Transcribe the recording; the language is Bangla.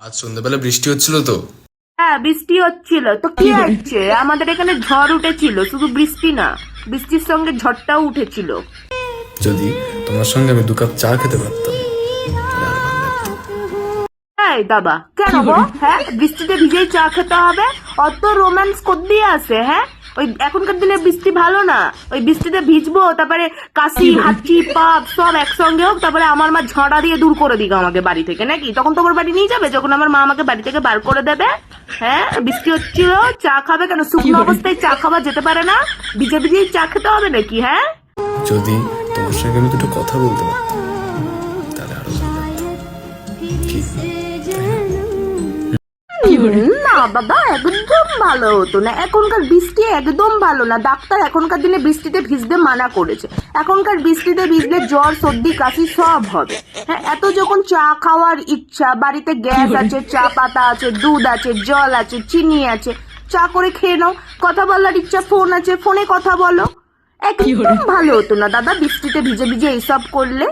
আজ সন্ধ্যাবেলা বৃষ্টি হচ্ছিল তো। হ্যাঁ, বৃষ্টি হচ্ছিল তো কি হচ্ছে, আমাদের এখানে ঝড় উঠেছিল, শুধু বৃষ্টি না, বৃষ্টির সঙ্গে ঝড়টাও উঠেছিল। যদি তোমার সঙ্গে আমি 2 কাপ চা খেতে পারতাম। এই দাদা, কেন গো? হ্যাঁ, বৃষ্টিতে ভিজেই চা খেতে হবে? অত রোম্যান্স কোত্থেকে আসে? হ্যাঁ, ওই এখনকার দিনে বৃষ্টি ভালো না, ওই বৃষ্টিতে ভিজবো, তারপরে কাশি হাঁচি পাপ সব একসঙ্গে হোক, তারপরে আমার মা ঝাঁটা দিয়ে দূর করে দিক আমাকে বাড়ি থেকে, নাকি তখন তোমার বাড়ি নিয়ে যাবে যখন আমার মা আমাকে বাড়ি থেকে বার করে দেবে? হ্যাঁ, বৃষ্টি হচ্ছিল, চা খাবে কেন? শুকনো অবস্থায় চা খাওয়া যেতে পারে না? ভিজে ভিজেই চা খেতে হবে নাকি? হ্যাঁ, যদি তোমার সঙ্গে আমি দুটো কথা বলতে পারতাম তাহলে আরো ভালো লাগতো। কি? না বাবা, একদম ভালো হতো না। এখনকার বৃষ্টি একদম ভালো না, ডাক্তার এখনকার দিনে বৃষ্টিতে ভিজতে মানা করেছে। এখনকার বৃষ্টিতে ভিজলে জ্বর সর্দি কাশি সব হবে। হ্যাঁ, এত যখন চা খাওয়ার ইচ্ছা, বাড়িতে গ্যাস আছে, চা পাতা আছে, দুধ আছে, জল আছে, চিনি আছে, চা করে খেয়ে নাও। কথা বলার ইচ্ছা, ফোন আছে, ফোনে কথা বলো। একদম ভালো হতো না দাদা বৃষ্টিতে ভিজে ভিজে এইসব করলে।